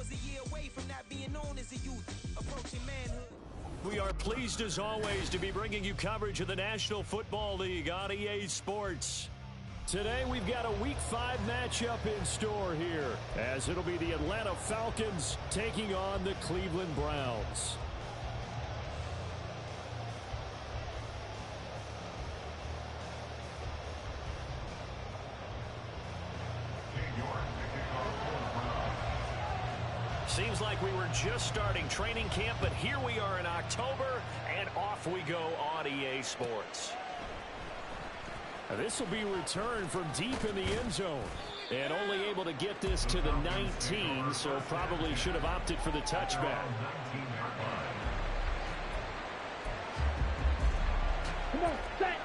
was a year away from not being known as a youth, approaching manhood. We are pleased as always to be bringing you coverage of the National Football League on EA Sports. Today we've got a Week 5 matchup in store here, as it'll be the Atlanta Falcons taking on the Cleveland Browns. Seems like we were just starting training camp, but here we are in October, and off we go on EA Sports. This will be returned from deep in the end zone, and only able to get this to the 19, so probably should have opted for the touchback. Come on, set.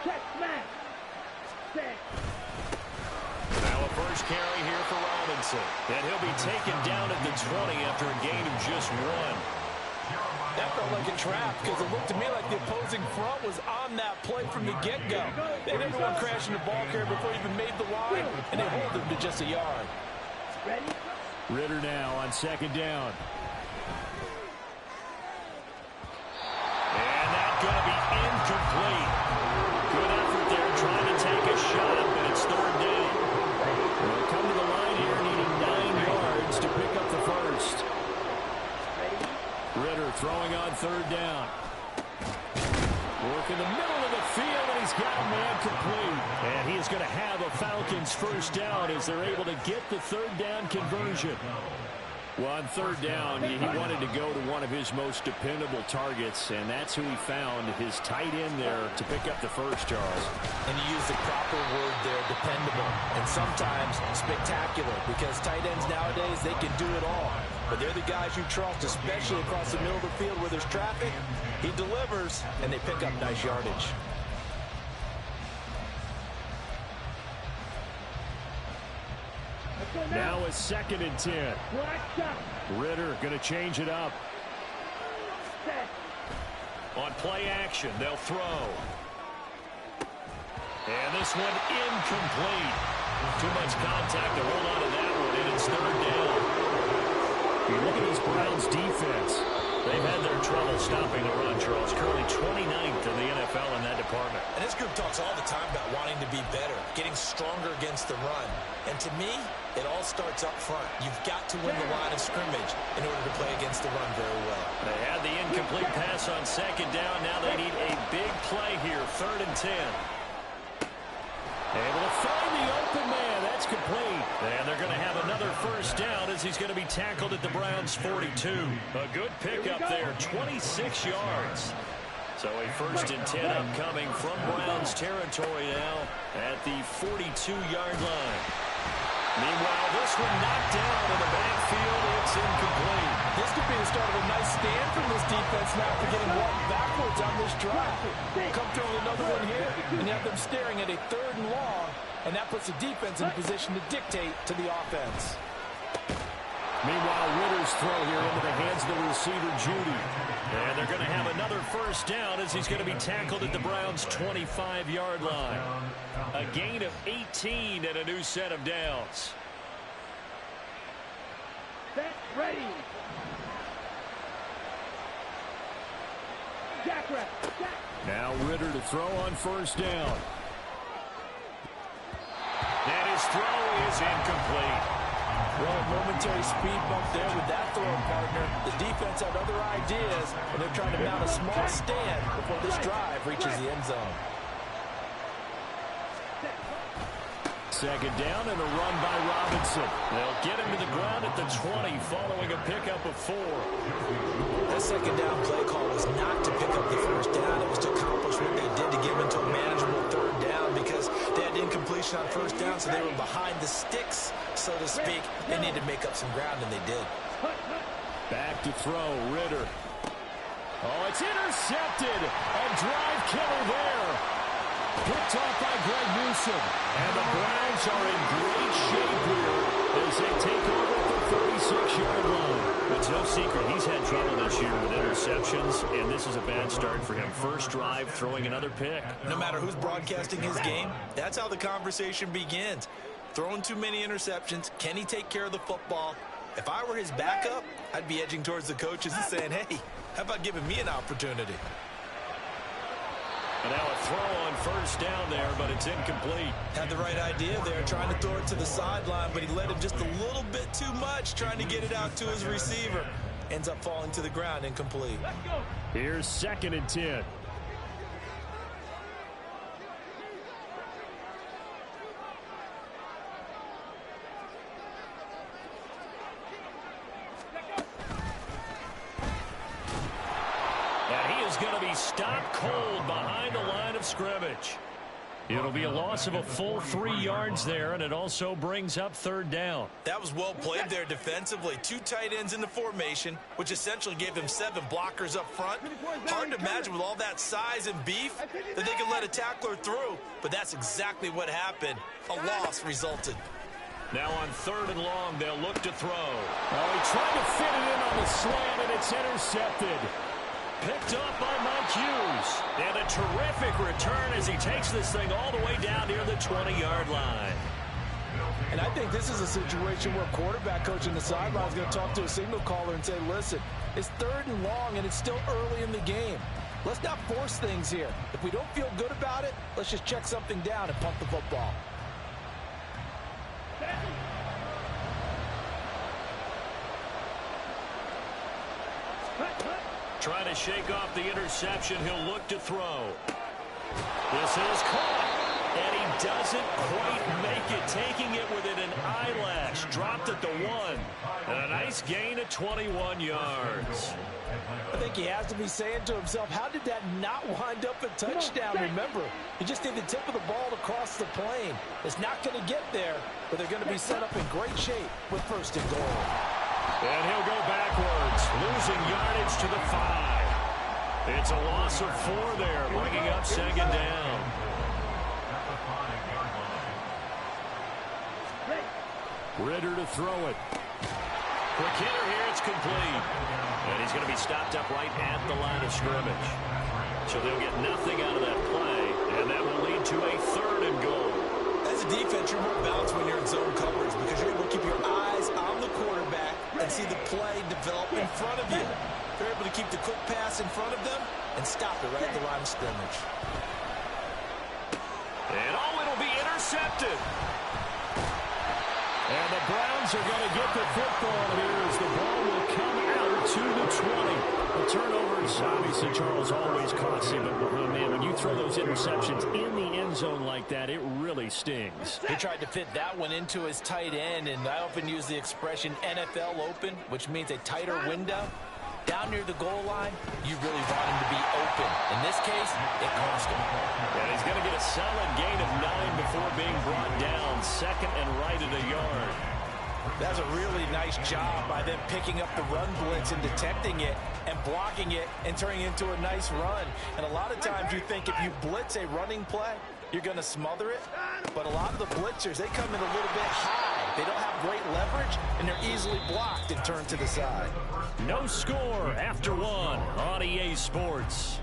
Check, smash. Set. Now a first carry here for Robinson, and he'll be taken down at the 20 after a gain of just 1. That felt like a trap because it looked to me like the opposing front was on that play from the get-go. They had everyone crashing the ball carrier before he even made the line, and they hold him to just a yard. Ready? Ritter now on second down. And that's going to be incomplete. Good effort there trying to take a shot, but it's third down. They'll come to the line here needing 9 yards to pick up the first. Ritter throwing on third down. Work in the middle of the field, and he's got a man complete. And he is going to have a Falcons first down as they're able to get the third down conversion. Well, on third down, he wanted to go to one of his most dependable targets, and that's who he found, his tight end there, to pick up the first, Charles. And you use the proper word there, dependable, and sometimes spectacular, because tight ends nowadays, they can do it all. But they're the guys you trust, especially across the middle of the field where there's traffic. He delivers, and they pick up nice yardage. Now a 2nd and 10. Ritter going to change it up. On play action, they'll throw. And this one incomplete. Too much contact to hold on to that one, and it's third down. You look at this Browns defense. They've had their trouble stopping the run, Charles. Currently 29th in the NFL in that department. And this group talks all the time about wanting to be better, getting stronger against the run. And to me, it all starts up front. You've got to win the line of scrimmage in order to play against the run very well. They had the incomplete pass on second down. Now they need a big play here, 3rd and 10. Able to find the open man. That's complete. And they're going to have another first down as he's going to be tackled at the Browns' 42. A good pickup there, 26 yards. So a 1st and 10 upcoming from Browns territory now at the 42-yard line. Meanwhile, this one knocked down in the backfield. It's incomplete. This could be the start of a nice stand from this defense now for getting walked backwards on this drive. Come through with another one here, and you have them staring at a 3rd and long, and that puts the defense in a position to dictate to the offense. Meanwhile, Ritter's throw here into the hands of the receiver, Judy. And they're going to have another first down as he's going to be tackled at the Browns' 25-yard line. A gain of 18 and a new set of downs. Set, ready. Jackrabbit. Now Ritter to throw on first down. And his throw is incomplete. Well, a momentary speed bump there with that throwing partner. The defense had other ideas, and they're trying to mount a small stand before this drive reaches the end zone. 2nd down and a run by Robinson. They'll get him to the ground at the 20 following a pickup of 4. That 2nd down play call was not to pick up the first down. It was to accomplish what they did to give him to a manageable 3rd down because they had incompletion on first down, so they were behind the sticks, so to speak. They needed to make up some ground, and they did. Back to throw, Ritter. Oh, it's intercepted. A drive killer there. Picked off by Greg Newsome. And the Browns are in great shape here as they take over at the 36-yard line. It's no secret he's had trouble this year with interceptions, and this is a bad start for him. First drive, throwing another pick. No matter who's broadcasting his game, that's how the conversation begins. throwing too many interceptions. Can he take care of the football? If I were his backup, I'd be edging towards the coaches and saying, hey, how about giving me an opportunity? And now a throw on first down there, but it's incomplete. Had the right idea there, trying to throw it to the sideline, but he led him just a little bit too much, trying to get it out to his receiver. Ends up falling to the ground, incomplete. Here's 2nd and 10. And he is going to be stopped cold behind the line of scrimmage. It'll be a loss of a full 3 yards there, and it also brings up 3rd down. That was well played there defensively. 2 tight ends in the formation, which essentially gave them 7 blockers up front. Hard to imagine with all that size and beef that they could let a tackler through, but that's exactly what happened. A loss resulted. Now on 3rd and long, they'll look to throw. Oh, he tried to fit it in on the slant, and it's intercepted. Picked up by Mike Hughes. And a terrific return as he takes this thing all the way down near the 20-yard line. And I think this is a situation where quarterback coach in the sideline is going to talk to a signal caller and say, listen, it's 3rd and long and it's still early in the game. Let's not force things here. If we don't feel good about it, let's just check something down and pump the football. Trying to shake off the interception. He'll look to throw. This is caught. And he doesn't quite make it. Taking it within an eyelash. Dropped at the 1. And a nice gain of 21 yards. I think he has to be saying to himself, how did that not wind up a touchdown? Remember, he just did the tip of the ball to cross the plane. It's not going to get there, but they're going to be set up in great shape with 1st and goal. And he'll go backwards, losing yardage to the 5. It's a loss of 4 there, bringing up 2nd down. Ritter to throw it. Quick hitter here, it's complete. And he's going to be stopped up right at the line of scrimmage. So they'll get nothing out of that play, and that will lead to a 3rd and goal. As a defense, you're more balanced when you're in zone coverage because you're able to keep your eyes on the quarterback and see the play develop in front of you. You're able to keep the quick pass in front of them and stop it right at the line of scrimmage. And it'll be intercepted. And the Browns are going to get the football here as the ball will come out to the 20. The turnovers, obviously, Charles, always costly, but man, when you throw those interceptions in the end zone like that, it really stings. He tried to fit that one into his tight end, and I often use the expression NFL open, which means a tighter window. Down near the goal line, you really want him to be open. In this case, it cost him. And he's going to get a solid gain of 9 before being brought down, 2nd and right at a yard. That's a really nice job by them picking up the run blitz and detecting it and blocking it and turning it into a nice run. And a lot of times you think if you blitz a running play, you're going to smother it. But a lot of the blitzers, they come in a little bit high. They don't have great leverage, and they're easily blocked and turned to the side. No score after 1 on EA Sports.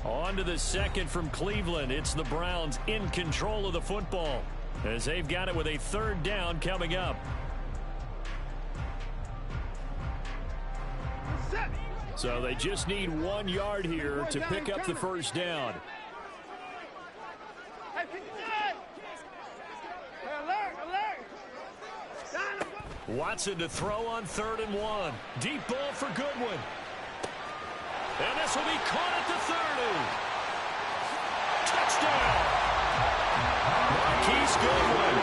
On to the 2nd from Cleveland. It's the Browns in control of the football as they've got it with a 3rd down coming up. So they just need 1 yard here to pick up the 1st down. Watson to throw on 3rd and 1. Deep ball for Goodwin. And this will be caught at the 30. Touchdown! Marquise Goodwin,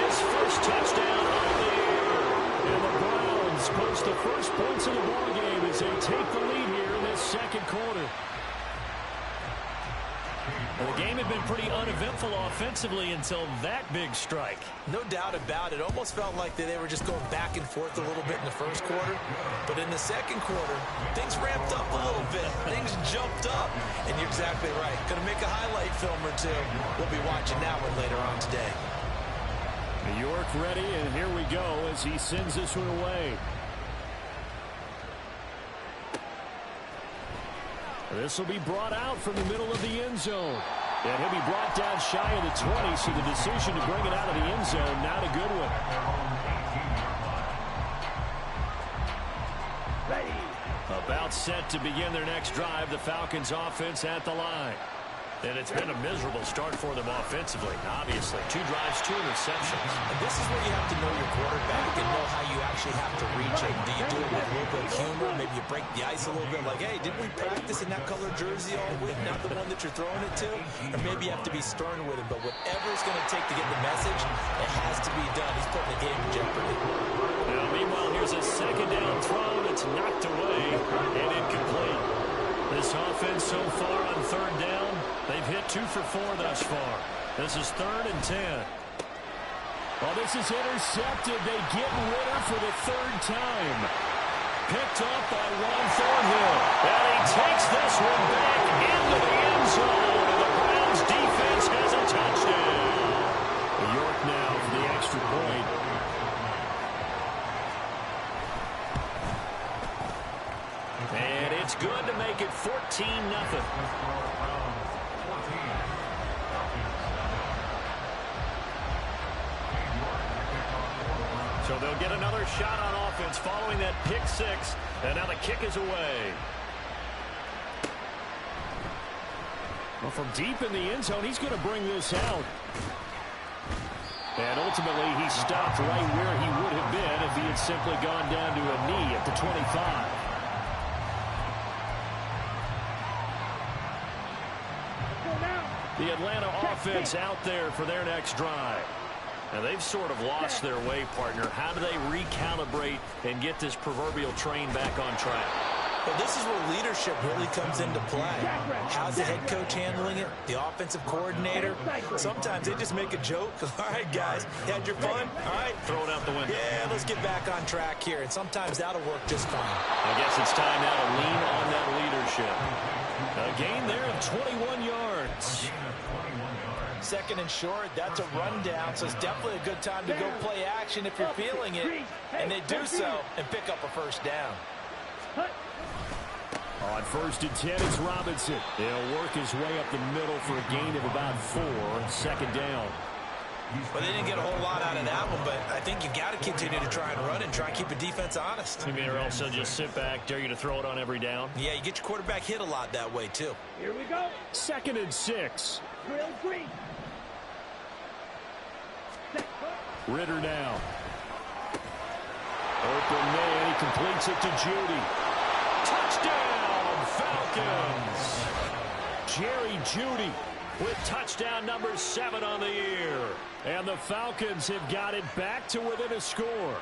his first touchdown of the year. And the Browns post the first points of the ballgame as they take the lead here in this 2nd quarter. Well, the game had been pretty uneventful offensively until that big strike. No doubt about it. Almost felt like they were just going back and forth a little bit in the 1st quarter. But in the 2nd quarter, things ramped up a little bit. Things jumped up. And you're exactly right. Going to make a highlight film or two. We'll be watching that one later on today. New York ready, and here we go as he sends this one away. This will be brought out from the middle of the end zone. And he'll be brought down shy of the 20, so the decision to bring it out of the end zone, not a good one. Ready. About set to begin their next drive, the Falcons offense at the line. And it's been a miserable start for them offensively, obviously. 2 drives, 2 interceptions. And this is where you have to know your quarterback and know how you actually have to reach him. Do you do it with a little bit of humor? Maybe you break the ice a little bit, like, hey, didn't we practice in that color jersey all week, not the one that you're throwing it to? Or maybe you have to be stern with him. But whatever it's going to take to get the message, it has to be done. He's putting the game in jeopardy. Now, meanwhile, here's a second down throw that's knocked away and incomplete. This offense so far on third down, they've hit 2 for 4 thus far. This is 3rd and 10. Well, this is intercepted. They get Ritter for the 3rd time. Picked up by Juan Thornhill. And he takes this one back into the end zone. And the Browns defense has a touchdown. York now for the extra point. And it's good to make it 14-0. So they'll get another shot on offense following that pick 6. And now the kick is away. Well, from deep in the end zone, he's going to bring this out. And ultimately, he stopped right where he would have been if he had simply gone down to a knee at the 25. The Atlanta offense out there for their next drive. Now, they've sort of lost their way, partner. How do they recalibrate and get this proverbial train back on track? Well, this is where leadership really comes into play. How's the head coach handling it? The offensive coordinator? Sometimes they just make a joke. All right, guys, you had your fun? All right. Throw it out the window. Yeah, let's get back on track here. And sometimes that'll work just fine. I guess it's time now to lean on that leadership. A gain there of 21 yards. 2nd and short, that's a rundown, so it's definitely a good time to go play action if you're feeling it. And they do so and pick up a 1st down. On 1st and 10, it's Robinson. He'll work his way up the middle for a gain of about 4. 2nd down. Well, they didn't get a whole lot out of that one, but I think you got to continue to try and run and try and keep a defense honest. You mean or else they'll just sit back, dare you to throw it on every down? Yeah, you get your quarterback hit a lot that way, too. Here we go. 2nd and 6. Drill 3. Ritter now. Open man, he completes it to Judy. Touchdown, Falcons! Jerry Judy with touchdown number 7 on the year. And the Falcons have got it back to within a score.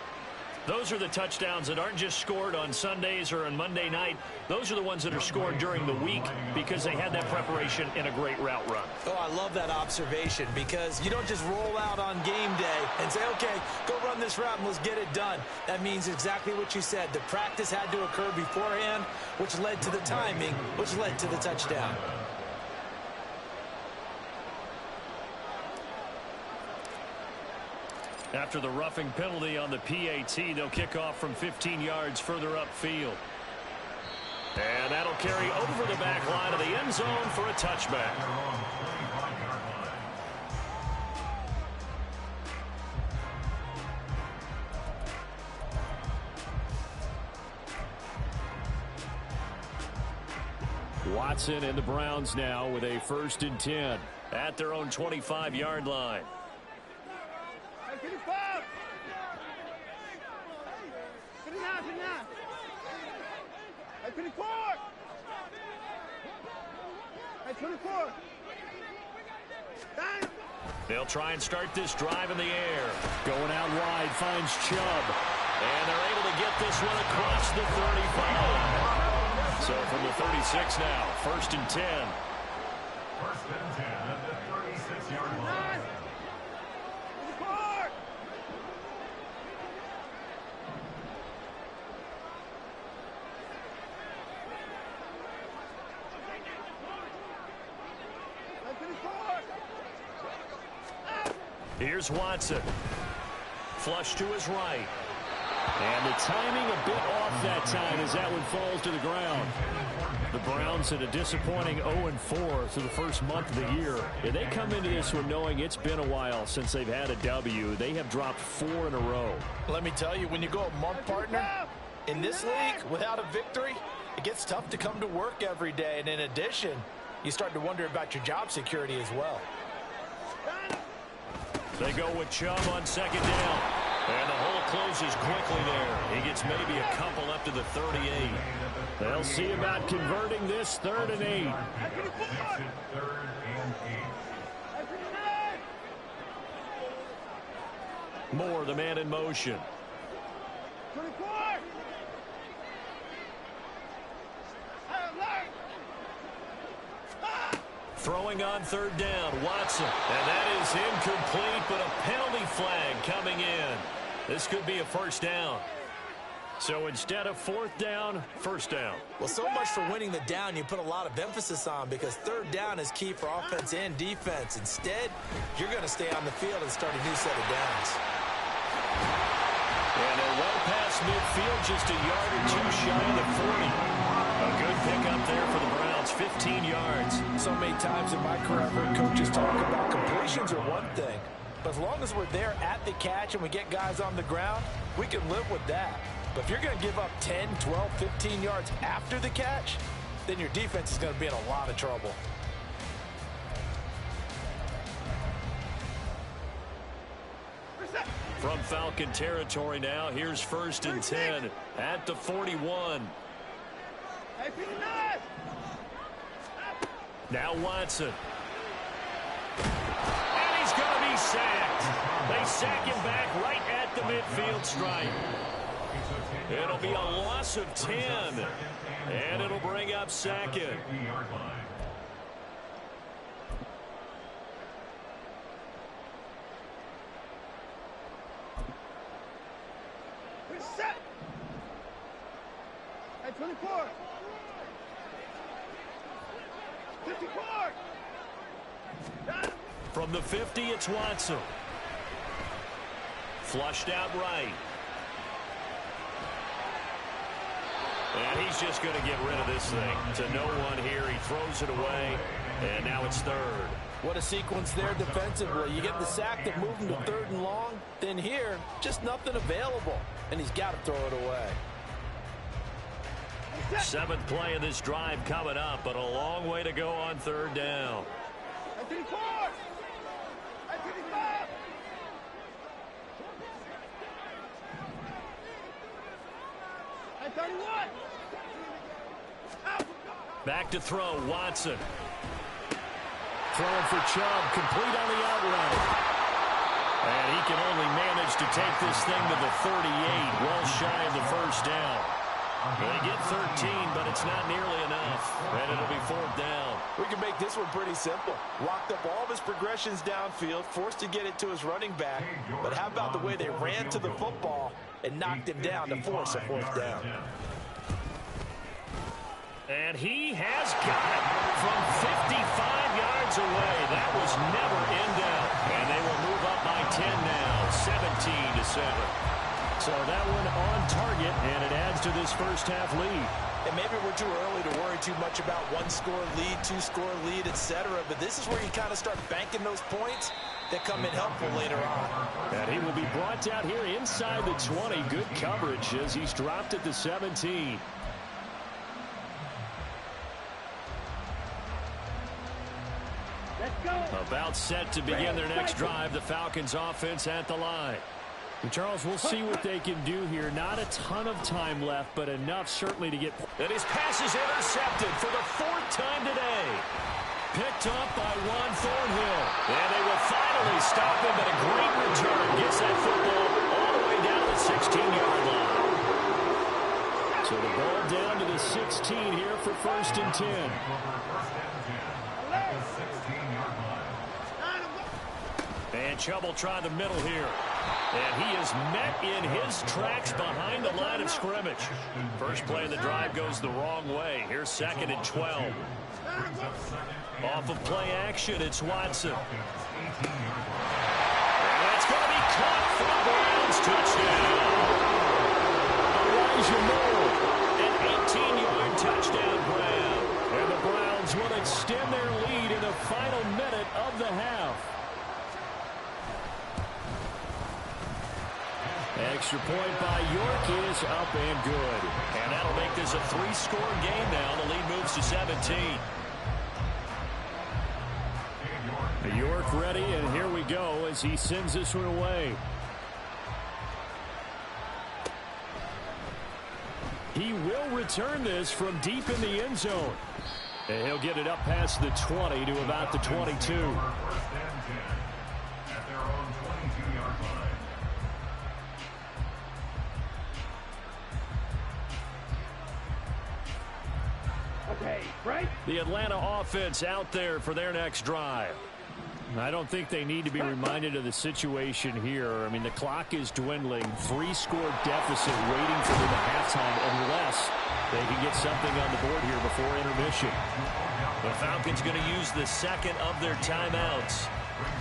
Those are the touchdowns that aren't just scored on Sundays or on Monday night. Those are the ones that are scored during the week because they had that preparation in a great route run. Oh, I love that observation because you don't just roll out on game day and say, okay, go run this route and let's get it done. That means exactly what you said. The practice had to occur beforehand, which led to the timing, which led to the touchdown. After the roughing penalty on the PAT, they'll kick off from 15 yards further upfield. And that'll carry over the back line of the end zone for a touchback. Watson and the Browns now with a 1st and 10 at their own 25-yard line. They'll try and start this drive in the air. Going out wide, finds Chubb. And they're able to get this one across the 35. So from the 36 now, 1st and 10. 1st and 10 at the 36-yard line. Here's Watson. Flush to his right. And the timing a bit off that time as that one falls to the ground. The Browns at a disappointing 0-4 through the first month of the year. And they come into this one knowing it's been a while since they've had a W. They have dropped 4 in a row. Let me tell you, when you go a month, partner, in this league, without a victory, it gets tough to come to work every day. And in addition, you start to wonder about your job security as well. They go with Chubb on second down. And the hole closes quickly there. He gets maybe a couple up to the 38. They'll see about converting this 3rd and 8. Moore, the man in motion. 24. Throwing on 3rd down, Watson. And that is incomplete, but a penalty flag coming in. This could be a first down. So instead of 4th down, 1st down. Well, so much for winning the down you put a lot of emphasis on, because 3rd down is key for offense and defense. Instead, you're going to stay on the field and start a new set of downs. And they're well past midfield, just a yard or two shy of the 40. A good pickup there for the Browns, 15 yards. So many times in my career, I've heard coaches talk about completions are one thing. But as long as we're there at the catch and we get guys on the ground, we can live with that. But if you're going to give up 10, 12, 15 yards after the catch, then your defense is going to be in a lot of trouble. From Falcon territory now, here's 1st and 10 at the 41. Now Watson. And he's going to be sacked. They sack him back right at the midfield stripe. It'll be a loss of 10. And it'll bring up 2nd. Set. At 24. 54. From the 50, it's Watson. Flushed out right. And he's just going to get rid of this thing. To no one here. He throws it away. And now it's 3rd. What a sequence there defensively. You get the sack that moved him to 3rd and long. Then here, just nothing available. And he's got to throw it away. 7th play of this drive coming up, but a long way to go on 3rd down. 34. 35. At 31. Back to throw, Watson. Throwing for Chubb, complete on the out route. And he can only manage to take this thing to the 38, well shy of the 1st down. They get 13, but it's not nearly enough. And it'll be 4th down. We can make this one pretty simple. Locked up all of his progressions downfield, forced to get it to his running back. But how about the way they ran to the football and knocked him down to force a 4th down? And he has got it from 55 yards away. That was never in doubt. And they will move up by 10 now, 17-7. So that one on target, and it adds to this first half lead. And maybe we're too early to worry too much about 1-score lead, 2-score lead, etc. But this is where you kind of start banking those points that come in helpful later on. And he will be brought down here inside the 20. Good coverage as he's dropped at the 17. About set to begin their next drive. The Falcons offense at the line. And Charles, we'll see what they can do here. Not a ton of time left, but enough certainly to get. And his pass is intercepted for the 4th time today. Picked up by Juan Thornhill. And they will finally stop him, but a great return. Gets that football all the way down to the 16-yard line. So the ball down to the 16 here for 1st and 10. And Chubb will try the middle here. And he is met in his tracks behind the line of scrimmage. First play of the drive goes the wrong way. Here's 2nd and 12. Off of play action, it's Watson. And it's going to be caught for the Browns. Touchdown. There's your move. An 18-yard touchdown grab. And the Browns will extend their lead in the final minute of the half. Extra point by York is up and good. And that'll make this a 3-score game now. The lead moves to 17. York ready, and here we go as he sends this one away. He will return this from deep in the end zone. And he'll get it up past the 20 to about the 22. First and 10 at their own 22-yard line. Okay, right? The Atlanta offense out there for their next drive. I don't think they need to be reminded of the situation here. I mean, the clock is dwindling. 3-score deficit waiting for them at halftime unless they can get something on the board here before intermission. The Falcons going to use the second of their timeouts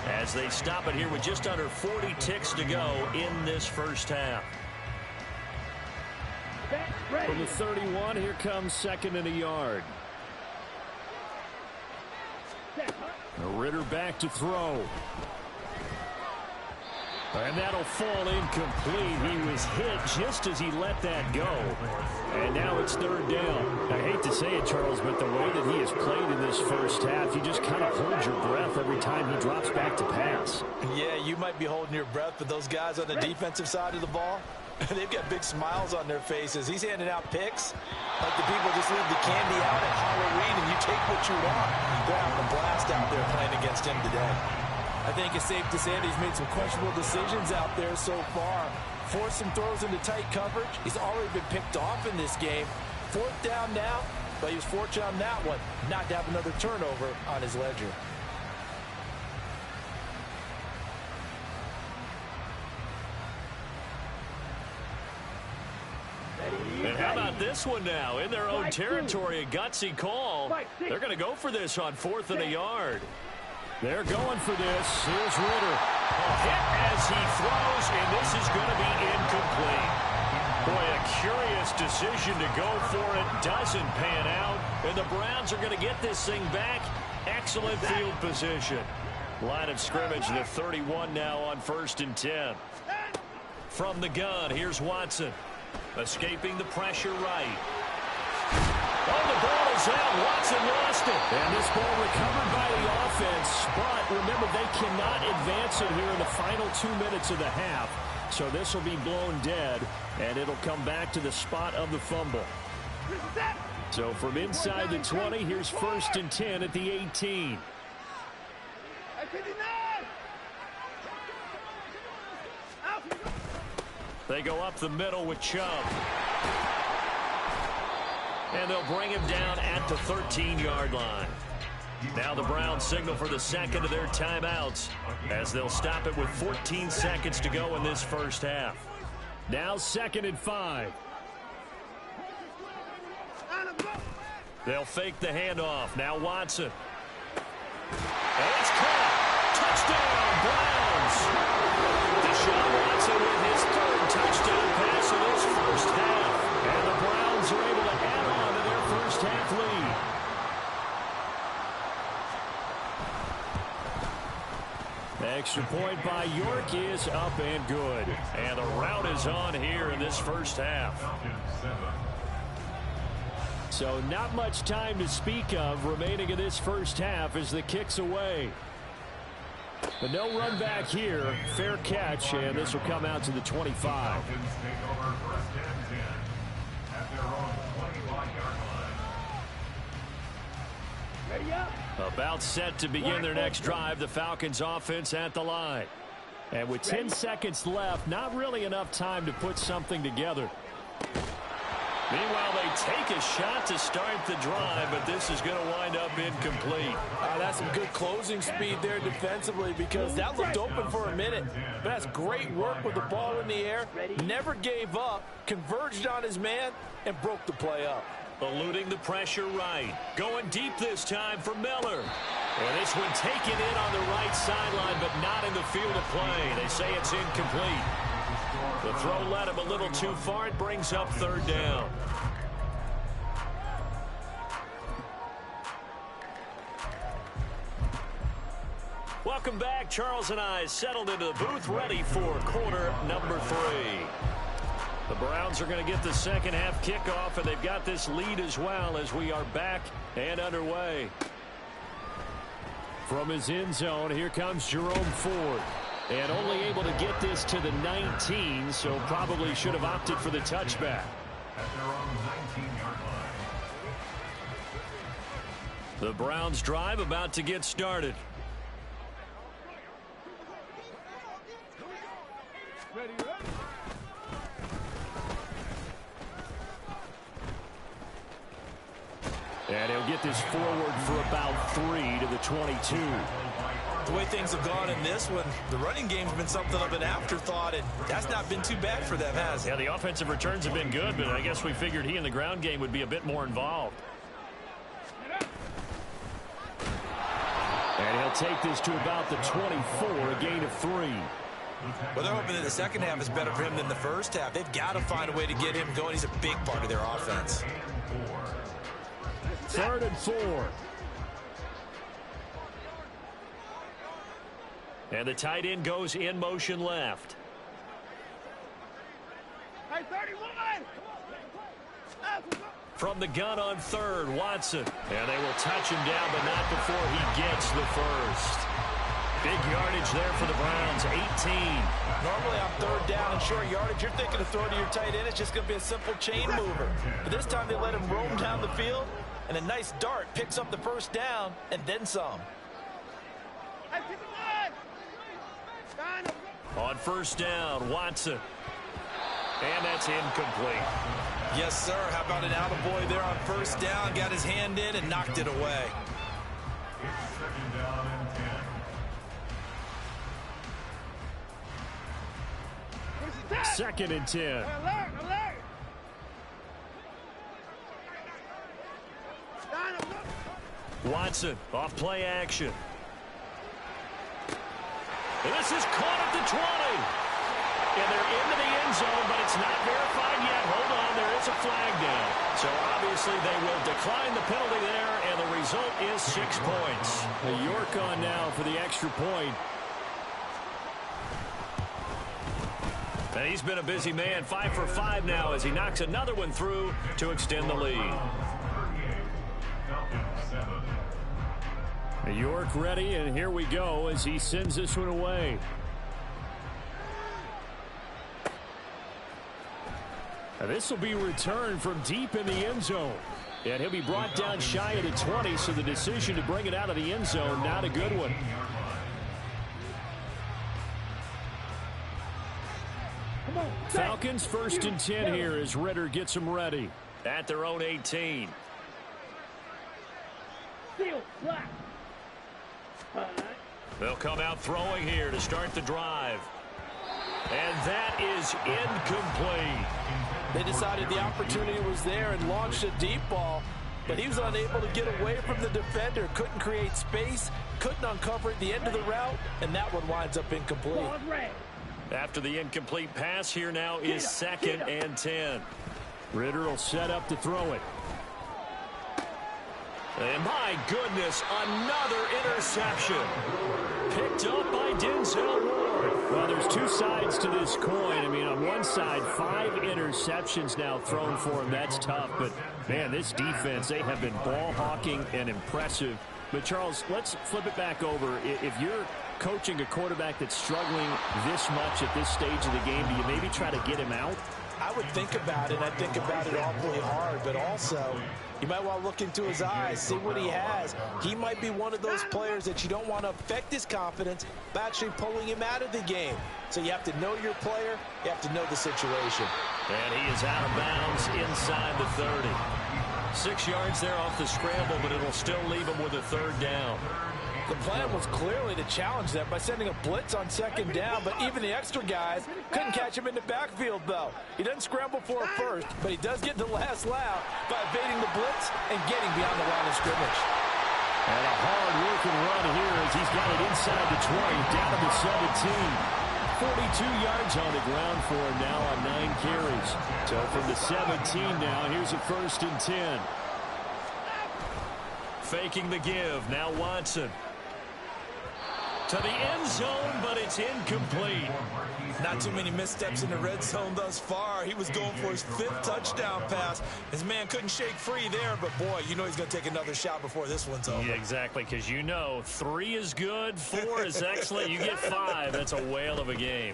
as they stop it here with just under 40 ticks to go in this first half. From the 31, here comes second and a yard. Ritter back to throw. And that'll fall incomplete. He was hit just as he let that go. And now it's third down. I hate to say it, Charles, but the way that he has played in this first half, you just kind of hold your breath every time he drops back to pass. Yeah, you might be holding your breath, but those guys on the defensive side of the ball, they've got big smiles on their faces. He's handing out picks like the people just leave the candy out at Halloween and you take what you want. They're having a blast out there playing against him today. I think it's safe to say that he's made some questionable decisions out there so far. Forced some throws into tight coverage. He's already been picked off in this game. Fourth down now, but he was fortunate on that one not to have another turnover on his ledger. And how about this one now? In their own territory, a gutsy call. They're going to go for this on 4th and a yard. They're going for this. Here's Ritter. A hit as he throws, and this is going to be incomplete. Boy, a curious decision to go for it. Doesn't pan out. And the Browns are going to get this thing back. Excellent field position. Line of scrimmage, the 31 now on 1st and 10. From the gun, here's Watson. Escaping the pressure right. Oh, the ball is out. Watson lost it. And this ball recovered by the offense. But remember, they cannot advance it here in the final 2 minutes of the half. So this will be blown dead, and it'll come back to the spot of the fumble. So from inside the 20, here's 1st and 10 at the 18. They go up the middle with Chubb. And they'll bring him down at the 13-yard line. Now the Browns signal for the second of their timeouts as they'll stop it with 14 seconds to go in this first half. Now 2nd and 5. They'll fake the handoff. Now Watson. And it's caught. Touchdown, Browns. Deshaun Watson with his 3rd touchdown pass in his first half. And the Browns are able to add on to their first half lead. Extra point by York is up and good. And the route is on here in this first half. So not much time to speak of remaining in this first half as the kick's away. But no run back here. Fair catch, and this will come out to the 25. About set to begin their next drive. The Falcons offense at the line. And with 10 seconds left, not really enough time to put something together. Meanwhile, they take a shot to start the drive, but this is going to wind up incomplete. That's some good closing speed there defensively because that looked open for a minute. But that's great work with the ball in the air. Never gave up, converged on his man, and broke the play up. Eluding the pressure right. Going deep this time for Miller. And this one taken in on the right sideline, but not in the field of play. They say it's incomplete. The throw led him a little too far. It brings up third down. Welcome back. Charles and I settled into the booth, ready for quarter number 3. The Browns are going to get the second half kickoff, and they've got this lead as well as we are back and underway. From his end zone, here comes Jerome Ford. And only able to get this to the 19, so probably should have opted for the touchback. At their own 19-yard line. The Browns drive about to get started. And he'll get this forward for about 3 to the 22. The way things have gone in this one, the running game's been something of an afterthought, and that's not been too bad for them, has it? Yeah, the offensive returns have been good, but I guess we figured he in the ground game would be a bit more involved. And he'll take this to about the 24, a gain of 3. Well, they're hoping that the second half is better for him than the first half. They've got to find a way to get him going. He's a big part of their offense. 3rd and 4. And the tight end goes in motion left. Hey, 31! From the gun on 3rd, Watson. And they will touch him down, but not before he gets the first. Big yardage there for the Browns, 18. Normally on 3rd down and short yardage, you're thinking of throwing to your tight end. It's just going to be a simple chain mover. But this time they let him roam down the field, and a nice dart picks up the first down and then some. On 1st down, Watson. And that's incomplete. Yes, sir. How about an attaboy there on 1st down? Got his hand in and knocked it away. It's 2nd down and 10. 2nd and 10. Alert, alert! Watson off play action. And this is caught at the 20. And they're into the end zone, but it's not verified yet. Hold on, there is a flag down. So obviously they will decline the penalty there, and the result is 6 points. York on now for the extra point. And he's been a busy man, 5 for 5 now as he knocks another one through to extend the lead. York ready, and here we go as he sends this one away. And this will be returned from deep in the end zone. And he'll be brought down shy of the 20, so the decision to bring it out of the end zone, not a good one. Falcons 1st and 10 here as Ritter gets them ready at their own 18. They'll come out throwing here to start the drive. And that is incomplete. They decided the opportunity was there and launched a deep ball, but he was unable to get away from the defender, couldn't create space, couldn't uncover at the end of the route, and that one winds up incomplete. After the incomplete pass, here now is 2nd and 10. Ritter will set up to throw it. And my goodness, another interception. Picked up by Denzel Ward. Well, there's 2 sides to this coin. I mean, on one side, 5 interceptions now thrown for him. That's tough. But, man, this defense, they have been ball hawking and impressive. But, Charles, let's flip it back over. If you're coaching a quarterback that's struggling this much at this stage of the game, do you maybe try to get him out? I would think about it. I think about it awfully hard, but also you might want to look into his eyes, see what he has. He might be one of those players that you don't want to affect his confidence by actually pulling him out of the game. So you have to know your player. You have to know the situation. And he is out of bounds inside the 30. 6 yards there off the scramble, but it'll still leave him with a 3rd down. The plan was clearly to challenge them by sending a blitz on 2nd down, but even the extra guys couldn't catch him in the backfield, though. He doesn't scramble for it first, but he does get the last laugh by evading the blitz and getting beyond the line of scrimmage. And a hard-working run here as he's got it inside the 20, down to the 17. 42 yards on the ground for him now on 9 carries. So from the 17 now, here's a 1st and 10. Faking the give. Now Watson. To the end zone, but it's incomplete. Not too many missteps in the red zone thus far. He was going for his 5th touchdown pass. His man couldn't shake free there, but boy, you know he's going to take another shot before this one's over. Yeah, exactly, because you know 3 is good, 4 is excellent. You get 5. That's a whale of a game.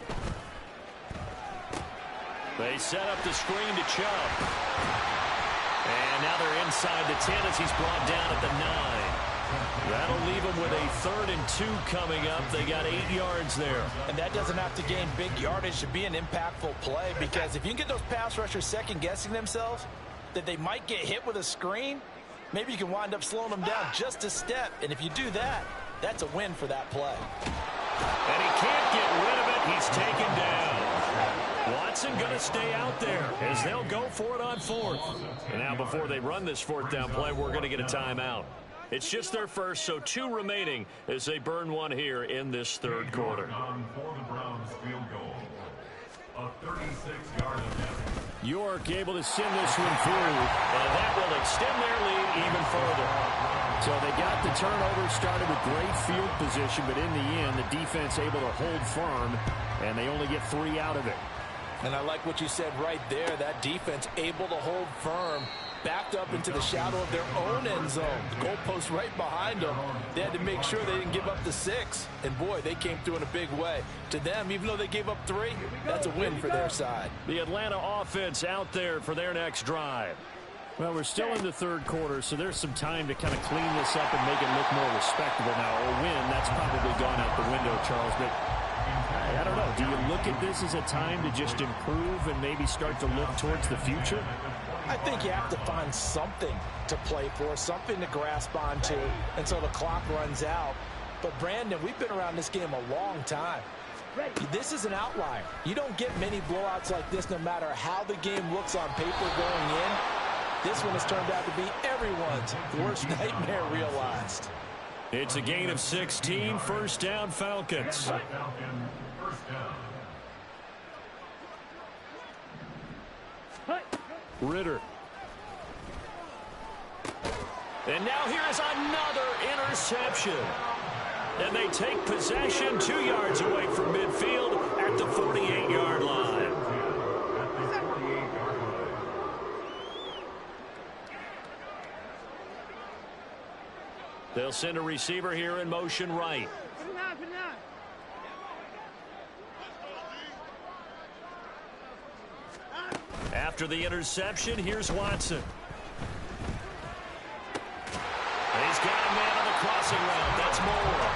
They set up the screen to Chubb. And now they're inside the 10 as he's brought down at the 9. That'll leave them with a 3rd and 2 coming up. They got 8 yards there. And that doesn't have to gain big yardage to be an impactful play, because if you can get those pass rushers second-guessing themselves that they might get hit with a screen, maybe you can wind up slowing them down just a step. And if you do that, that's a win for that play. And he can't get rid of it. He's taken down. Watson going to stay out there as they'll go for it on 4th. And now before they run this 4th down play, we're going to get a timeout. It's just their first, so 2 remaining as they burn 1 here in this 3rd quarter. For the Browns field goal. A 36-yard attempt. York able to send this one through, and that will extend their lead even further. So they got the turnover, started with great field position, but in the end, the defense able to hold firm, and they only get 3 out of it. And I like what you said right there. That defense able to hold firm, backed up into the shadow of their own end zone. The goalpost right behind them. They had to make sure they didn't give up the 6. And, boy, they came through in a big way. To them, even though they gave up 3, that's a win for their side. The Atlanta offense out there for their next drive. Well, we're still in the 3rd quarter, so there's some time to kind of clean this up and make it look more respectable. Now, a win, that's probably gone out the window, Charles, but I don't know. Do you look at this as a time to just improve and maybe start to look towards the future? I think you have to find something to play for, something to grasp onto until the clock runs out. But, Brandon, we've been around this game a long time. This is an outlier. You don't get many blowouts like this no matter how the game looks on paper going in. This one has turned out to be everyone's worst nightmare realized. It's a gain of 16, 1st down Falcons. Falcon, 1st down. Ritter. And now here is another interception. And they take possession 2 yards away from midfield at the 48-yard line. They'll send a receiver here in motion right. After the interception, here's Watson. He's got a man on the crossing route. That's Moore.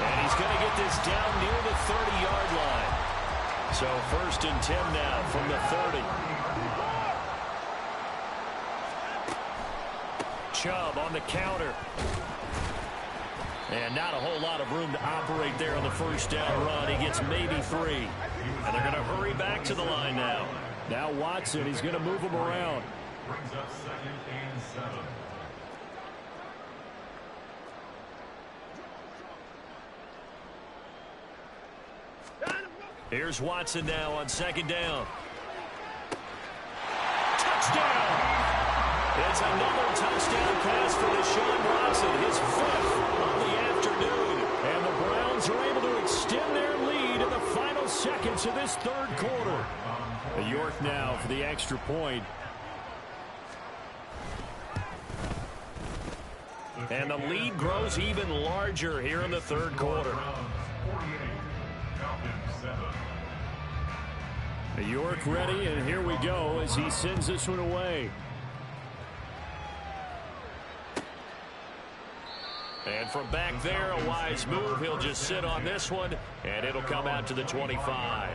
And he's going to get this down near the 30-yard line. So 1st and 10 now from the 30. Chubb on the counter. And not a whole lot of room to operate there on the 1st down run. He gets maybe 3. And they're going to hurry back to the line now. Now Watson, he's going to move him around. Brings up 2nd and 7. Here's Watson now on 2nd down. Touchdown! It's another touchdown pass for Deshaun Watson, his 5th of the afternoon. And the Browns are able to extend their lead in the final seconds of this 3rd quarter. York now for the extra point. And the lead grows even larger here in the 3rd quarter. 48, Falcons 7. York ready, and here we go as he sends this one away. And from back there, a wise move. He'll just sit on this one, and it'll come out to the 25.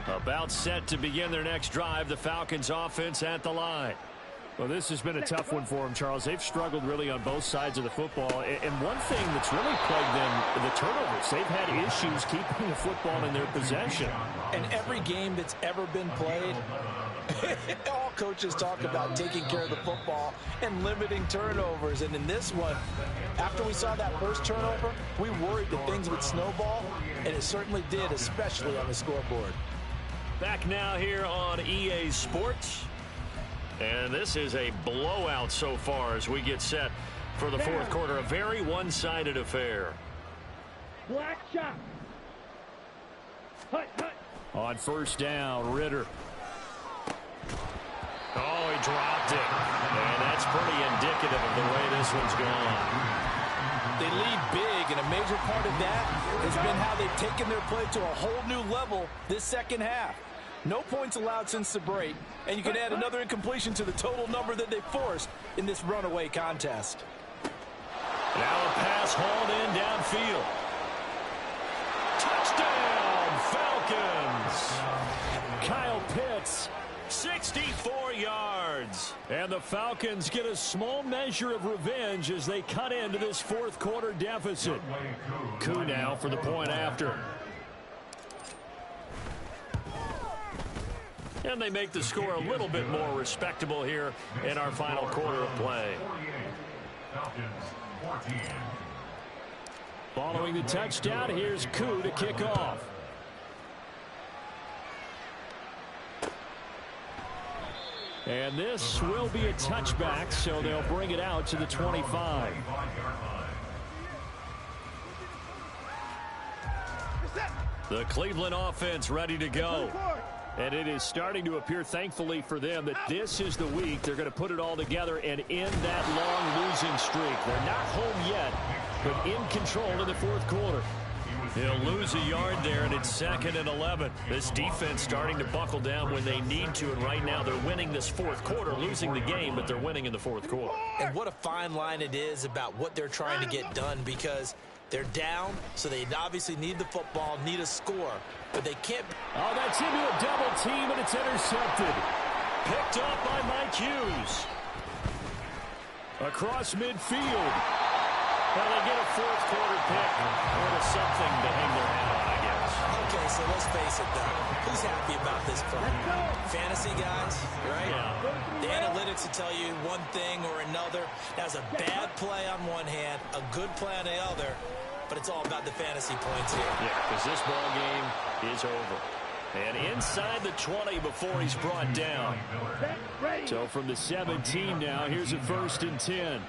About set to begin their next drive. The Falcons offense at the line. Well, this has been a tough one for them, Charles. They've struggled really on both sides of the football. And one thing that's really plagued them, the turnovers. They've had issues keeping the football in their possession. And every game that's ever been played, all coaches talk about taking care of the football and limiting turnovers. And in this one, after we saw that first turnover, we worried that things would snowball, and it certainly did, especially on the scoreboard. Back now here on EA Sports. And this is a blowout so far as we get set for the fourth quarter. A very one-sided affair. Black shot. Hut, hut. On first down, Ritter. Oh, he dropped it. And that's pretty indicative of the way this one's gone. They lead big, and a major part of that has been how they've taken their play to a whole new level this second half. No points allowed since the break, and you can add another incompletion to the total number that they forced in this runaway contest. Now a pass hauled in downfield. Touchdown, Falcons! Kyle Pitts, 64 yards. And the Falcons get a small measure of revenge as they cut into this fourth quarter deficit. Koo now for the point after. And they make the score a little bit more respectable here in our final quarter of play. Following the touchdown, here's Koo to kick off. And this will be a touchback, so they'll bring it out to the 25. The Cleveland offense ready to go. And it is starting to appear, thankfully for them, that this is the week they're going to put it all together and end that long losing streak. They're not home yet, but in control in the fourth quarter. They'll lose a yard there, and it's 2nd and 11. This defense starting to buckle down when they need to, and right now they're winning this fourth quarter, losing the game, but they're winning in the fourth quarter. And what a fine line it is about what they're trying to get done, because they're down, so they obviously need the football, need a score, but they can't. Oh, that's into a double team, and it's intercepted. Picked up by Mike Hughes. Across midfield. Well, they get a fourth quarter pick. A little something to hang their hat on, I guess. Okay, so let's face it, though. Who's happy about this play? Fantasy guys, right? Yeah. The analytics will tell you one thing or another. That was a bad play on one hand, a good play on the other, but it's all about the fantasy points here. Yeah, because this ball game is over. And inside the 20 before he's brought down. So from the 17 now, here's a 1st and 10.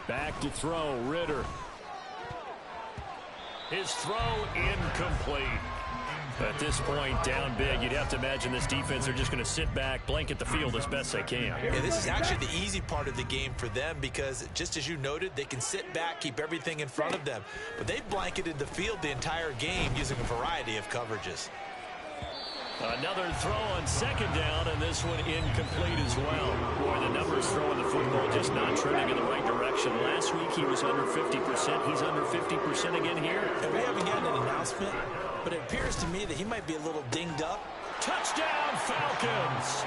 Back to throw, Ritter. His throw incomplete. At this point, down big, you'd have to imagine this defense, they're just going to sit back, blanket the field as best they can. Yeah, this is actually the easy part of the game for them because, just as you noted, they can sit back, keep everything in front of them. But they've blanketed the field the entire game using a variety of coverages. Another throw on 2nd down, and this one incomplete as well. Boy, the numbers throwing the football just not trending in the right direction. Last week he was under 50%. He's under 50% again here. And we haven't gotten an announcement, but it appears to me that he might be a little dinged up. Touchdown, Falcons!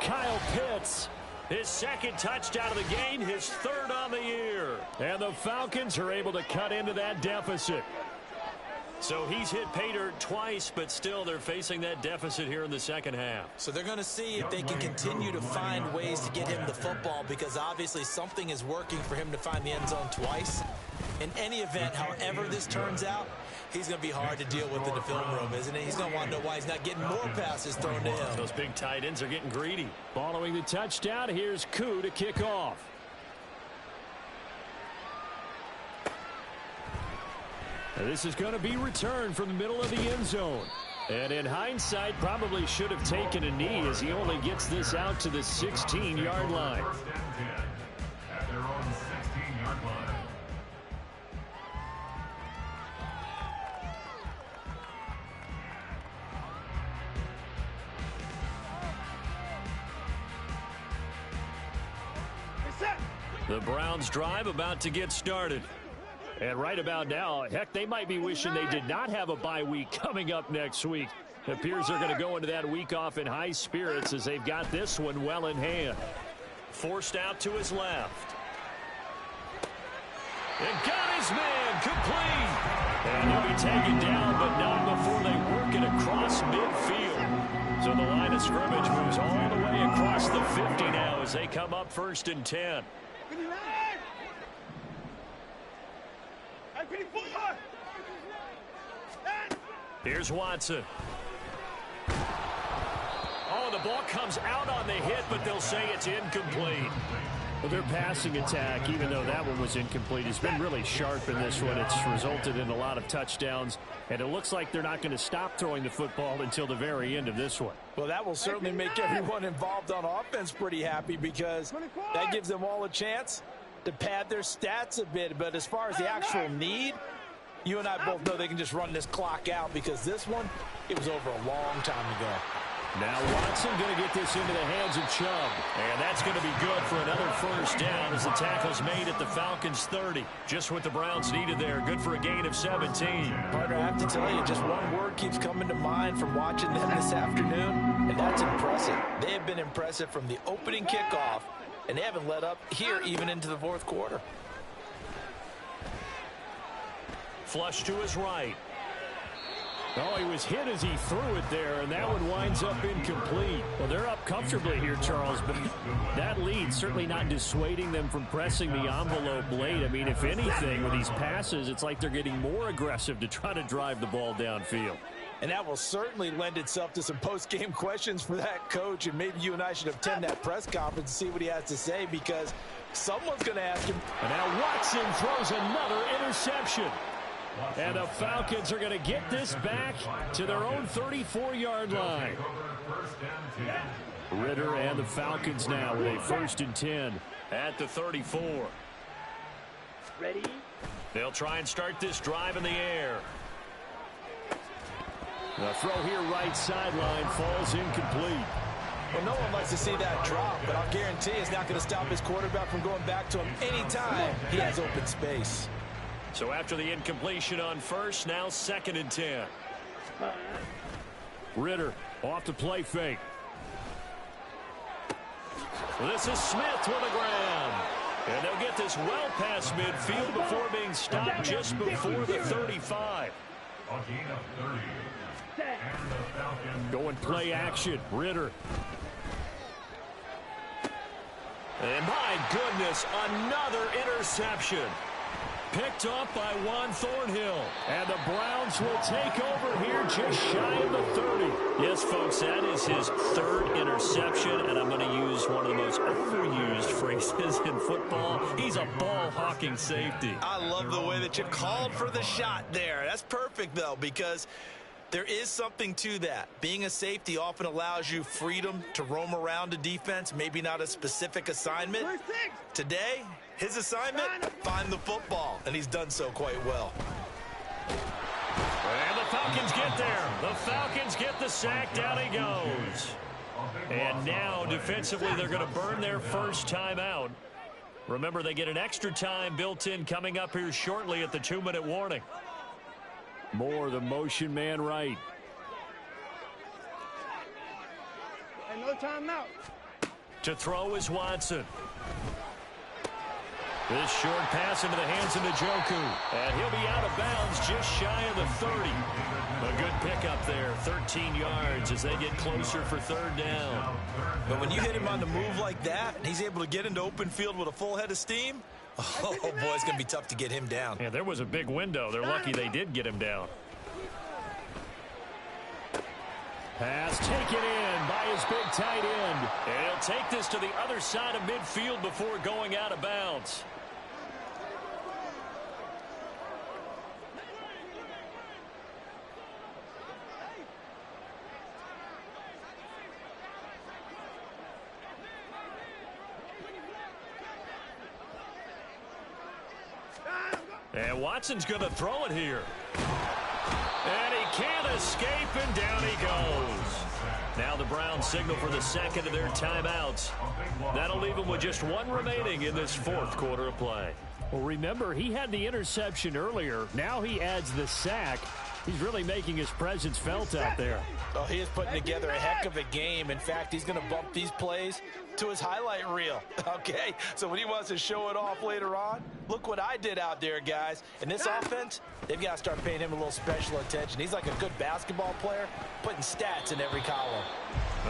Kyle Pitts, his 2nd touchdown of the game, his 3rd on the year. And the Falcons are able to cut into that deficit. So he's hit pay dirt twice, but still they're facing that deficit here in the second half. So they're going to see if they can continue to find ways to get him the football, because obviously something is working for him to find the end zone twice. In any event, however this turns out, he's going to be hard to deal with in the film room, isn't he? He's going to want to know why he's not getting more passes thrown to him. Those big tight ends are getting greedy. Following the touchdown, here's Koo to kick off. And this is going to be returned from the middle of the end zone. And in hindsight, probably should have taken a knee as he only gets this out to the 16-yard line. At their own 16-yard line. The Browns drive about to get started. And right about now, heck, they might be wishing they did not have a bye week coming up next week. It appears they're going to go into that week off in high spirits as they've got this one well in hand. Forced out to his left. And got his man complete. And he'll be taken down, but not before they work it across midfield. So the line of scrimmage moves all the way across the 50 now as they come up 1st and 10. Here's Watson. Oh, the ball comes out on the hit, but they'll say it's incomplete. Well, their passing attack, even though that one was incomplete, has been really sharp in this one. It's resulted in a lot of touchdowns, and it looks like they're not going to stop throwing the football until the very end of this one. Well, that will certainly make everyone involved on offense pretty happy because that gives them all a chance to pad their stats a bit. But as far as the actual need, you and I both know they can just run this clock out because this one, it was over a long time ago. Now Watson going to get this into the hands of Chubb. And that's going to be good for another 1st down as the tackle's made at the Falcons' 30. Just what the Browns needed there. Good for a gain of 17. Partner, I have to tell you, just one word keeps coming to mind from watching them this afternoon, and that's impressive. They have been impressive from the opening kickoff, and they haven't let up here even into the 4th quarter. Flush to his right. Oh, he was hit as he threw it there, and that one winds up incomplete. Well, they're up comfortably here, Charles, but that lead certainly not dissuading them from pressing the envelope late. I mean, if anything, with these passes, it's like they're getting more aggressive to try to drive the ball downfield. And that will certainly lend itself to some post-game questions for that coach, and maybe you and I should attend that press conference and see what he has to say because someone's going to ask him. And now Watson throws another interception. And the Falcons are going to get this back to their own 34-yard line. Ritter and the Falcons now with a 1st and 10 at the 34. Ready? They'll try and start this drive in the air. The throw here right sideline falls incomplete. Well, no one likes to see that drop, but I'll guarantee it's not going to stop his quarterback from going back to him anytime he has open space. So after the incompletion on 1st, now 2nd and 10. Ritter off the play fake. This is Smith with the ground. And they'll get this well past midfield before being stopped just before the 35. Going play action. Ritter. And my goodness, another interception. Picked up by Juan Thornhill. And the Browns will take over here just shy of the 30. Yes, folks, that is his 3rd interception, and I'm going to use one of the most overused phrases in football. He's a ball-hawking safety. I love the way that you called for the shot there. That's perfect, though, because there is something to that. Being a safety often allows you freedom to roam around a defense, maybe not a specific assignment. Today, his assignment, find the football, and he's done so quite well. And the Falcons get there. The Falcons get the sack. Down he goes. And now, defensively, they're going to burn their 1st timeout. Remember, they get an extra time built in coming up here shortly at the 2-minute warning. More the motion man right. And no timeout. To throw is Watson. This short pass into the hands of Njoku. And he'll be out of bounds just shy of the 30. A good pickup there, 13 yards as they get closer for 3rd down. But when you hit him on the move like that, and he's able to get into open field with a full head of steam, oh boy, it's going to be tough to get him down. Yeah, there was a big window. They're lucky they did get him down. Pass taken in by his big tight end. And he'll take this to the other side of midfield before going out of bounds. And Watson's going to throw it here. And he can't escape, and down he goes. Now the Browns signal for the 2nd of their timeouts. That'll leave them with just 1 remaining in this 4th quarter of play. Well, remember, he had the interception earlier. Now he adds the sack. He's really making his presence felt out there. Oh, he is putting together a heck of a game. In fact, he's going to bump these plays to his highlight reel, okay? So when he wants to show it off later on, look what I did out there, guys. In this offense, they've got to start paying him a little special attention. He's like a good basketball player, putting stats in every column.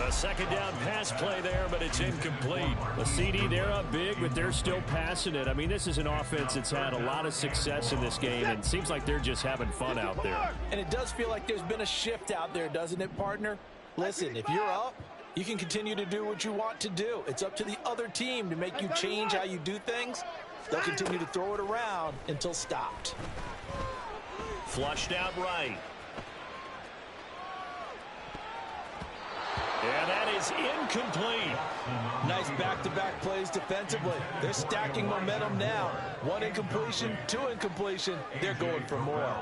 A second down pass play there, but it's incomplete. The CD, they're up big, but they're still passing it. I mean, this is an offense that's had a lot of success in this game, and it seems like they're just having fun out there. And it does feel like there's been a shift out there, doesn't it, partner? Listen, if you're up, you can continue to do what you want to do. It's up to the other team to make you change how you do things. They'll continue to throw it around until stopped. Flushed out right. And that is incomplete. Nice back-to-back plays defensively. They're stacking momentum now. One incompletion, two incompletion. They're going for more.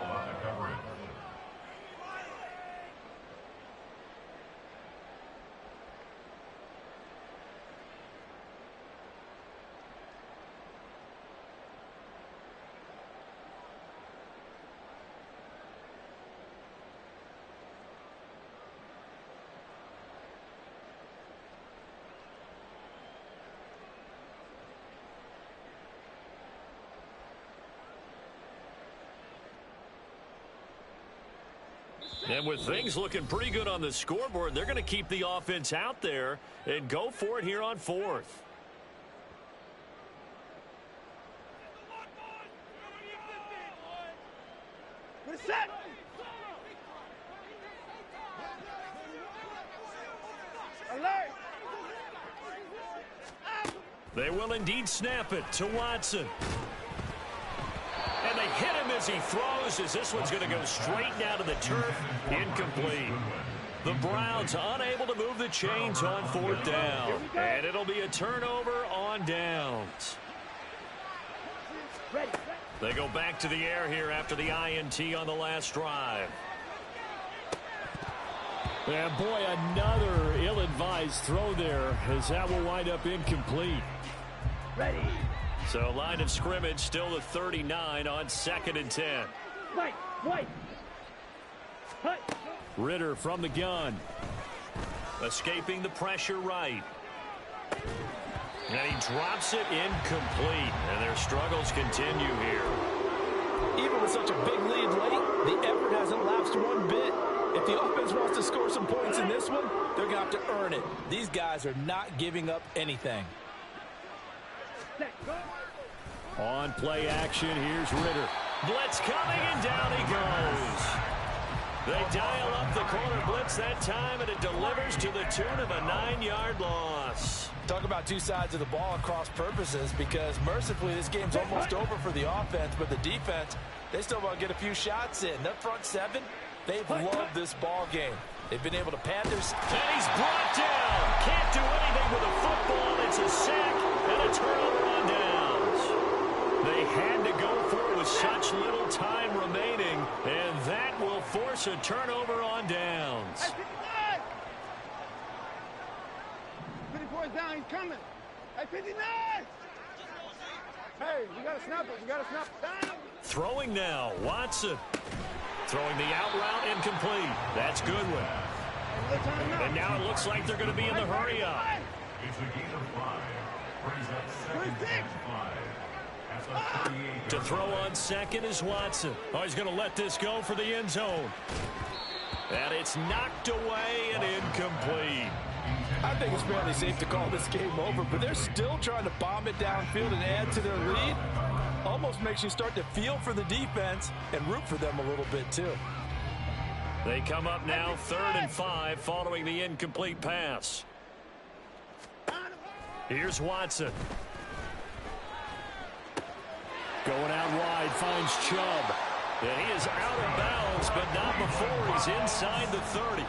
And with things looking pretty good on the scoreboard, they're going to keep the offense out there and go for it here on fourth. Set. Alert. They will indeed snap it to Watson. And they hit him as he throws, as this one's going to go straight down to the turf. Incomplete. The Browns unable to move the chains on fourth down. And it'll be a turnover on downs. They go back to the air here after the INT on the last drive. And boy, another ill-advised throw there, as that will wind up incomplete. Ready. So line of scrimmage still the 39 on 2nd and 10. White. Ritter from the gun. Escaping the pressure right. And he drops it incomplete. And their struggles continue here. Even with such a big lead late, the effort hasn't lapsed one bit. If the offense wants to score some points in this one, they're going to have to earn it. These guys are not giving up anything. On play action, here's Ritter. Blitz coming, and down he goes. They dial up the corner blitz that time, and it delivers to the tune of a 9-yard loss. Talk about two sides of the ball at cross purposes, because mercifully this game's almost over for the offense, but the defense, they still want to get a few shots in. That front seven, they've loved this ball game. They've been able to pad their... And he's brought down. Can't do anything with a football. It's a sack and a turnover on downs. They had to go for it with such little time remaining, and that will force a turnover on downs. 54 is down, he's coming. At 59! Hey, you gotta snap it, down. Throwing now, Watson. Throwing the out route incomplete. That's Goodwin. And now it looks like they're going to be in the hurry up. It's a gain of 5. Brings up 2nd and 5. At the 38. To throw on second is Watson. Oh, he's going to let this go for the end zone. And it's knocked away and incomplete. I think it's fairly safe to call this game over, but they're still trying to bomb it downfield and add to their lead. Almost makes you start to feel for the defense and root for them a little bit, too. They come up now 3rd and 5 following the incomplete pass. Here's Watson. Going out wide, finds Chubb. And he is out of bounds, but not before he's inside the 30.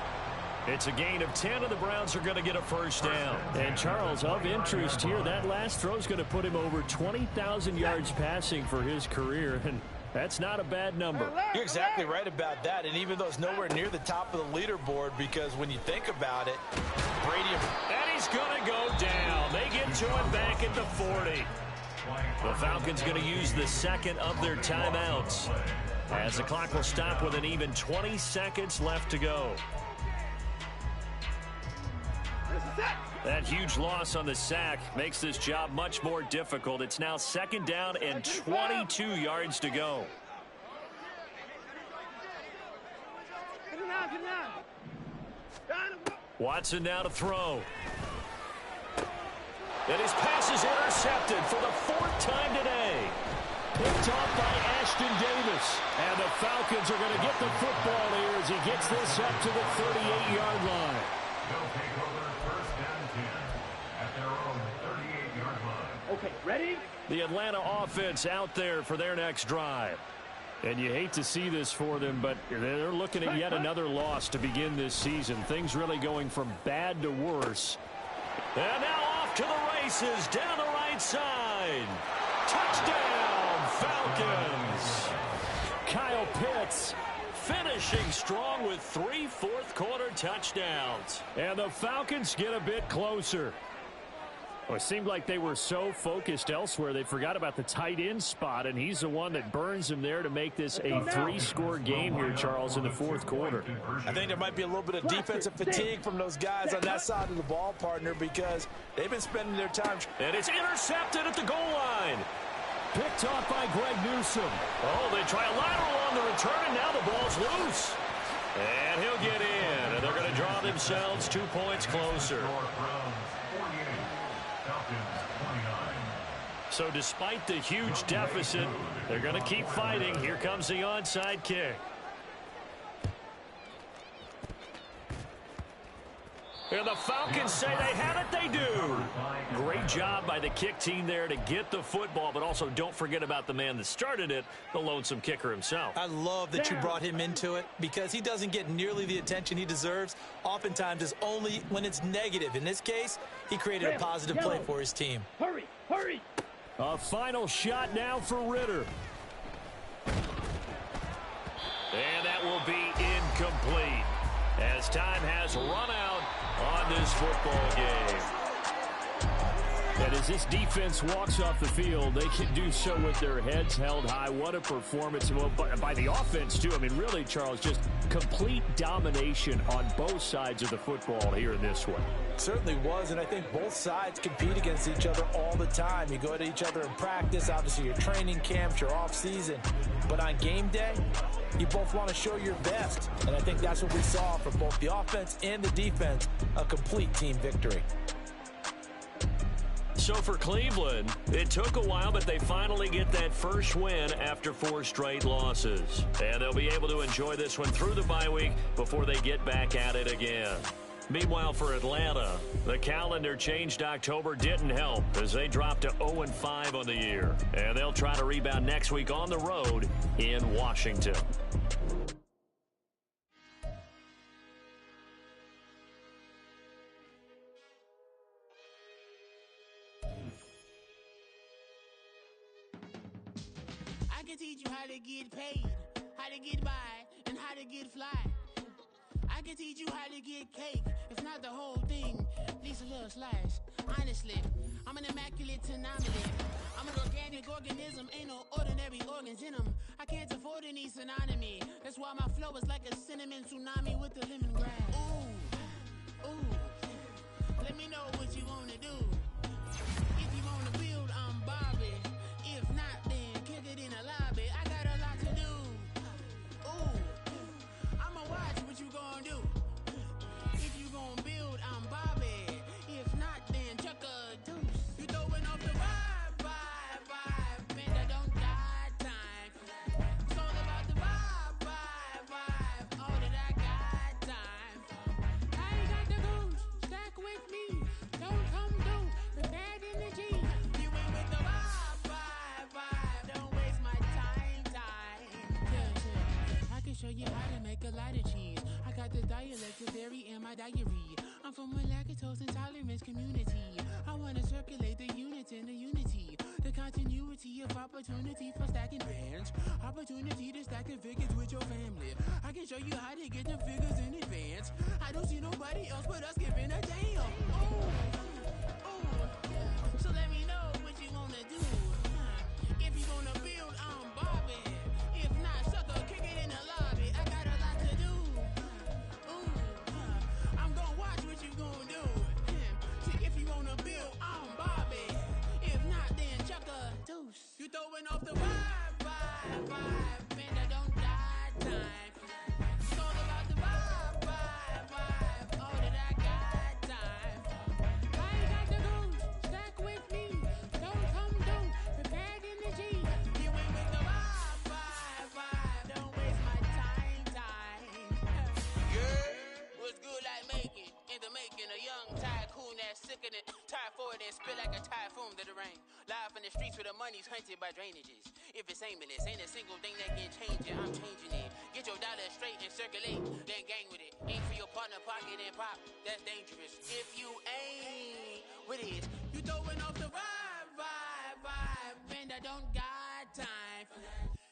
It's a gain of 10, and the Browns are going to get a first down. And Charles, of interest here, that last throw is going to put him over 20,000 yards passing for his career, and that's not a bad number. You're exactly right about that, and even though it's nowhere near the top of the leaderboard, because when you think about it, Brady... And he's going to go down. They get to him back at the 40. The Falcons going to use the second of their timeouts. as the clock will stop with an even 20 seconds left to go. That huge loss on the sack makes this job much more difficult. It's now 2nd down and 22 yards to go. Watson now to throw. And his pass is intercepted for the 4th time today. Picked off by Ashton Davis. And the Falcons are going to get the football here as he gets this up to the 38-yard line. They'll take over 1st and 10 at their own 38-yard line. Okay, ready? The Atlanta offense out there for their next drive. And you hate to see this for them, but they're looking at yet another loss to begin this season. Things really going from bad to worse. And now off to the races down the right side. Touchdown, Falcons. Kyle Pitts finishing strong with 3 fourth-quarter touchdowns. And the Falcons get a bit closer. Well, it seemed like they were so focused elsewhere they forgot about the tight end spot, and he's the one that burns them there to make this a 3-score game here, Charles, in the 4th quarter. I think there might be a little bit of defensive fatigue from those guys on that side of the ball, partner, because they've been spending their time. And it's intercepted at the goal line. Picked off by Greg Newsome. Oh, they try a lateral on the return, and now the ball's loose. And he'll get in, and they're going to draw themselves 2 points closer. So despite the huge deficit, they're going to keep fighting. Here comes the onside kick. And the Falcons say they have it, they do. Great job by the kick team there to get the football, but also don't forget about the man that started it, the lonesome kicker himself. I love that you brought him into it because he doesn't get nearly the attention he deserves. Oftentimes it's only when it's negative. In this case, he created a positive play for his team. Hurry, hurry. A final shot now for Ritter. And that will be incomplete as time has run out on this football game. And as this defense walks off the field, they can do so with their heads held high. What a performance. Well, by the offense, too. I mean, really, Charles, just complete domination on both sides of the football here in this one. Certainly was, and I think both sides compete against each other all the time. You go to each other in practice, obviously your training camps, your off-season. But on game day, you both want to show your best. And I think that's what we saw from both the offense and the defense, a complete team victory. So for Cleveland, it took a while, but they finally get that first win after 4 straight losses. And they'll be able to enjoy this one through the bye week before they get back at it again. Meanwhile, for Atlanta, the calendar changed October didn't help as they dropped to 0-5 on the year. And they'll try to rebound next week on the road in Washington. I can teach you how to get paid, how to get by, and how to get fly. I can teach you how to get cake, if not the whole thing, at least a little slice. Honestly, I'm an immaculate anomaly. I'm an organic organism, ain't no ordinary organs in them. I can't afford any synonymy. That's why my flow is like a cinnamon tsunami with the lemongrass. Ooh, ooh, let me know what you wanna do. If you wanna build, I'm Bobby. If not, then kick it in the lobby. I got a lot to do. Ooh, I'ma watch what you gonna do. If you gonna build, I'm Bobby. If not, then chuck a deuce. You throwing off the vibe. Man, that don't die time. It's all about the vibe. All that I got time. I ain't got the goose. Stack with me. Don't come through with bad energy. You ain't with the vibe. Don't waste my time. Yeah. I can show you how to make a lot of cheese. I got the dialect to vary in my diary. I'm from a lactose intolerance community. I wanna circulate the units in the unity. The continuity of opportunity for stacking bands. Opportunity to stack the figures with your family. I can show you how to get the figures in advance. I don't see nobody else but us giving a damn. Ooh. So let me know what you wanna do. If you wanna build, I'm Bobby. If not, suck a second and tire forward and spit like a typhoon to the rain. Live in the streets where the money's hunted by drainages. If it's aimless, ain't a single thing that can change it. I'm changing it. Get your dollar straight and circulate, then gang with it. Aim for your partner, pocket and pop. That's dangerous. If you ain't with it, you throwing off the road.